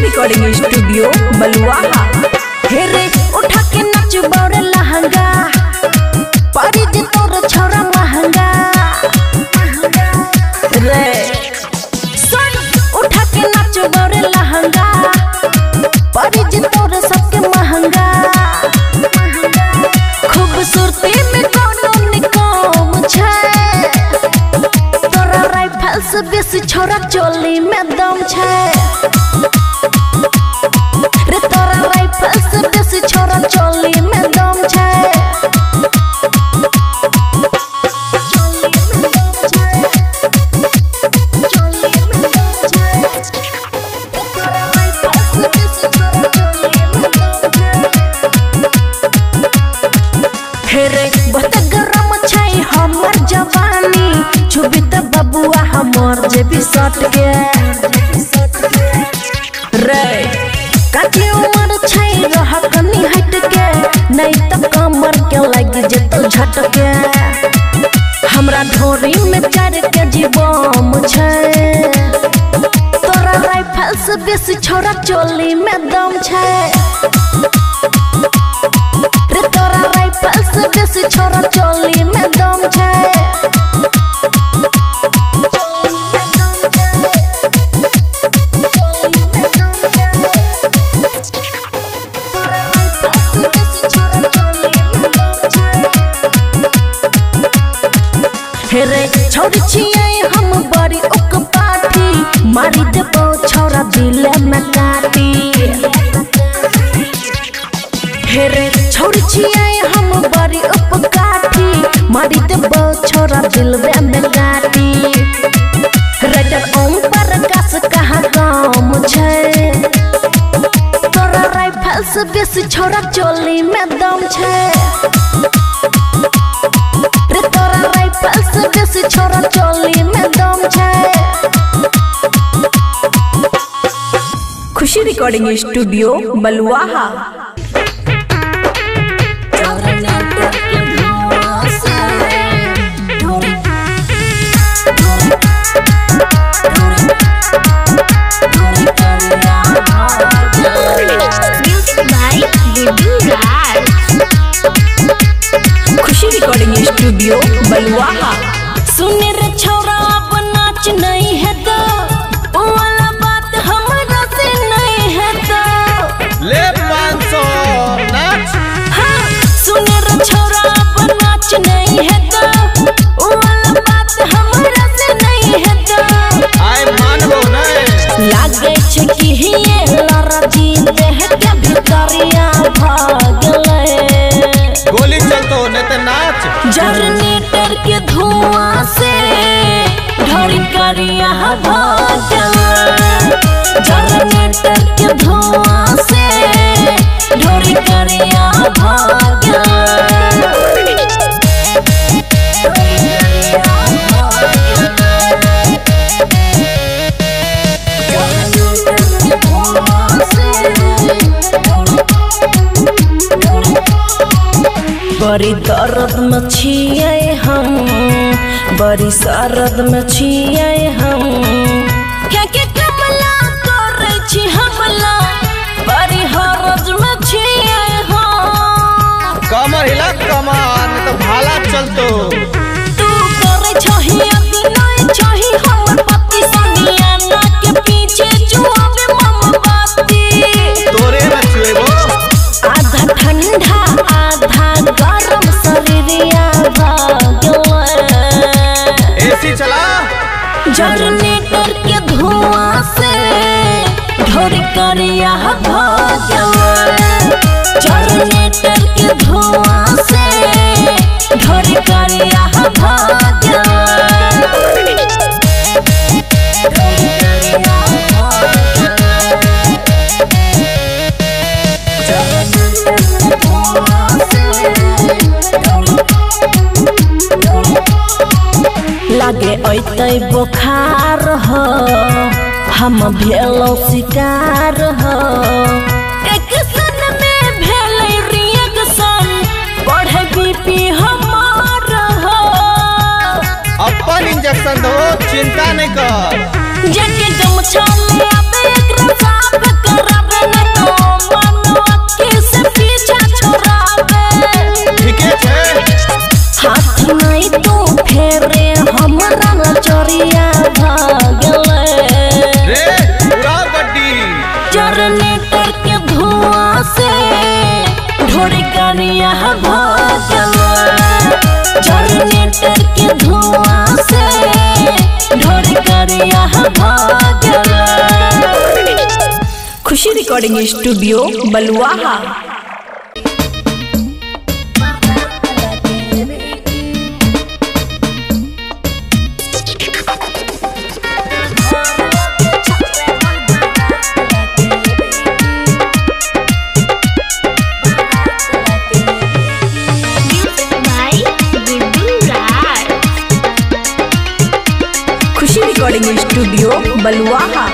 Recording studio बलुआहा। हेरे उठा के नाच बौरे लहंगा परी जे तोर छोरा महंगा रे सुन उठा के नाच बौरे लहंगा परी जे तोर सबके महंगा खूबसूरती में कोनो निकम छे तोरा राइफल से बेसी छोरा चोली में दम छे रे तोरा राइफल से बेसी छोरा चोली में दम छे हेरे बहुत गरम छै हमर जवानी छुबी त बबुआ हमर जे भी सट के रे काटी उमर छै रह कनी हट के नहीं त कमर के लग जेतो झटके हमरा ढोरी में 4 केजी बम छै तोरा राइफल से बेसी छोरा चोली में दम छै रे तोरा राइफल से बेसी छोरा चोली में दम छै हेरे छोरी छियै हम बड़ी उक पाठी मारी देबो छोरा दिल में काटी हेरे छोरी छियै हम बड़ी उक काठी मारी देबो छोरा दिल में काटी राइटर ओम प्रकाश कहाँ काम छै तोरा राइफल से बेसी छोरा चोली में दम छै रे तोरा राइफल से बेसी छोरा चोली में दम छै खुशी रिकॉर्डिंग स्टूडियो बलुआहा। खुशी रिकॉर्डिंग स्टूडियो बलुआहा। सुने रे छोरा अब नाच नहीं है तो वो वाला बात हमरा से नहीं है तो ले 500 नाच। हाँ सुने रे छोरा अब नाच नहीं है तो वो वाला बात हमरा से नहीं है तो आय मानबो नहीं लागे छै कि ये लड़ा जी देह के भितरिया भागले गोली चलतो ने ते नाच जनरेटर के धुआं से ढोरी करिया भागल जनरेटर के धुआं से ढोरी करिया भागल बड़ी दर्द में छियै हम बड़ी सरद में छियै हम के कमला करे छी हमला बड़ी हरज में छियै हम कमर हिला कमान तो भाला चलतो तू करे छही नहीं छही हमर पति सनिया ना के पीछे जुआवे मोमबत्ती तोरे में छुएबो आधा ठंडा आधा गरम शरीरिया भागले एसी चला जनरेटर के धुआं से ढोरी करिया भागले जनरेटर के धुआं से ढोरी करिया भागले लागे ऐतै बुखार हो हम भेलो शिकार हो एक सन में भेले रिएक्शन बढ़े बीपी हमार हो अपन इंजेक्शन दो चिंता नहीं कर जके दम छाले आबे एकरा साफ कराबे न तो मनो के से पीछा छोड़ाबे ठीक है हाथ नहीं तो फेरे हमरा नचरिया भागले रे पूरा गड्डी जनरेटर के धुआं से ढोरी करिया भागले जनरेटर के धुआं से ढोरी करिया भागले। खुशी रिकॉर्डिंग स्टूडियो बलुआहा। रिकॉर्डिंग स्टूडियो बलुआहा।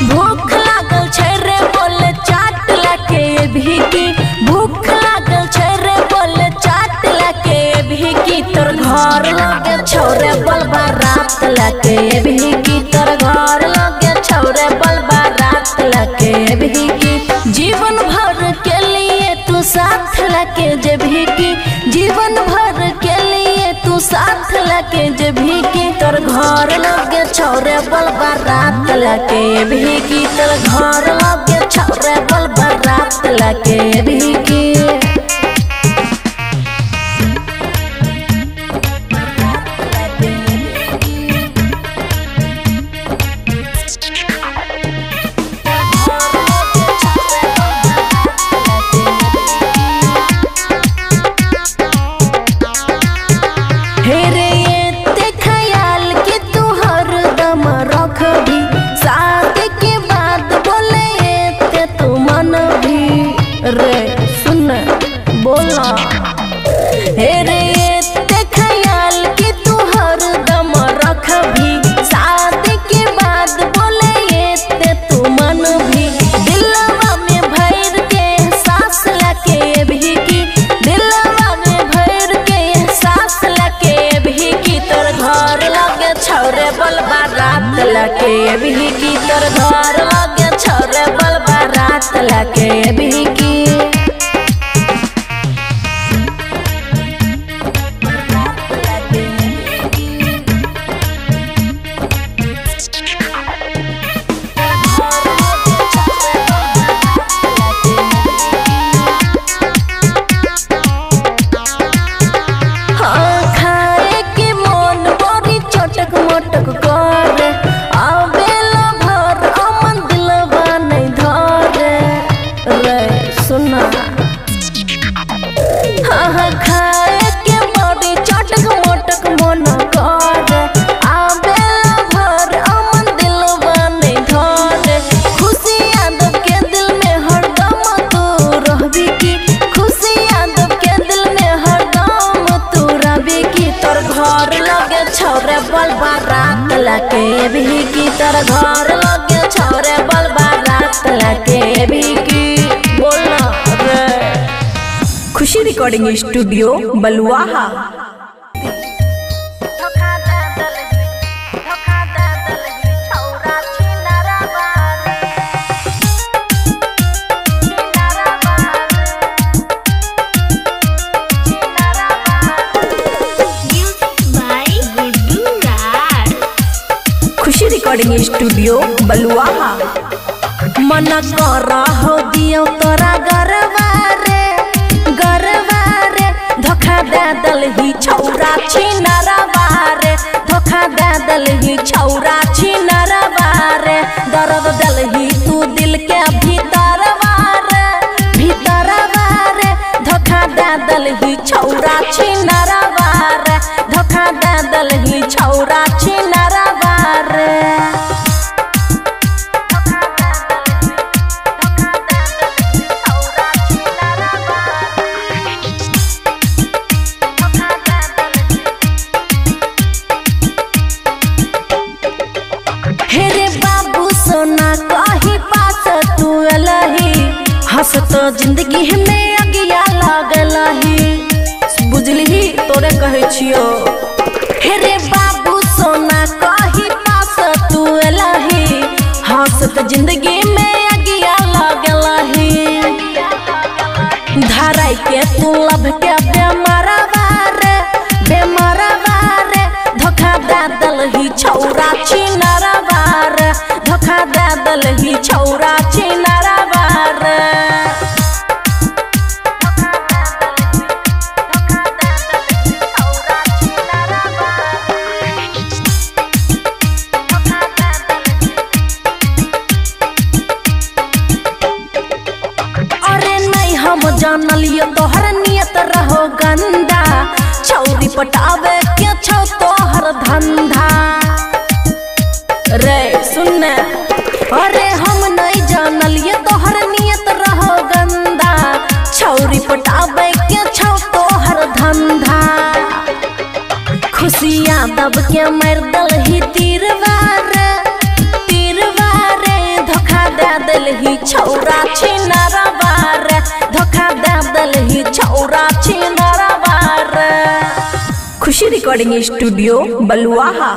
भूख लागल छै रे बोले चाट लाके भीगी भूख लागल छै रे बोले चाट लाके भीगी तोर घर लगे छोरे बलबा रात लाके भीगी तोर घर लगे छोरे बलबा रात लाके भीगी जीवन भर के लिए तू साथ लाके जे भीगी जीवन भर के लिए तू साथ लाके जे भीगी तोर घर लगे छोरे बलबा रात लाके भीगी तोर घर लगे छोरे बलबा रात लाके भीगी रे सुन बोला हे रे ते ख्याल कि तू हरदम रख भी शादी के बाद बोले ये तू मन भी दिलवा में भर के सांस लके भी की दिलवा में भर के सांस लके भी की तोर घर लगे छोरे बलबा रात लके भी की तोर घर लगे छोरे बलबा रात लके भी की छोरे बलबा रात लके भी की तर घर लगे छोरे बलबा रात लके भी की बोला रे। खुशी रिकॉर्डिंग स्टूडियो बलुआहा। रिकॉर्डिंग स्टूडियो बलुआहा। मना कर हो दियो तोरा गरबा रे धोखा दे दल ही छौरा छिनरबा रे धोखा दे दल ही छौरा छिनरबा रे दर्द दल ही तू दिल के भीतरबा रे धोखा दे दल ही छौरा छिनरबा रे धोखा दे दल ही छौरा छिनरबा रे। हे रे बाबा हंसत जिंदगी में अगिया लागल ही बुझली तोरे कहे छियो हे रे बाबू सोना कही पास तू एलही हंसत जिंदगी में अगिया लागल ही धराई के तू लब के बेमारवा रे धोखा दे दलही छौरा छिनरवा रे धोखा दे दलही छौरा छिनरवा रे हम जानलियो तोहर नियत रहो गंदा छौरी पटावे के छौ तोहर धंधा रे सुन अरे हम नहीं जानलियो तोहर नियत रहो गंदा छौरी पटावे के छौ तोहर धंधा खुशियां दब के मार दलही तीरवा रे धोखा दे दलही छौरा छिनरवा रे धोखा दे दलही छौरा छिनरवा रे। खुशी रिकॉर्डिंग स्टूडियो बलुआहा।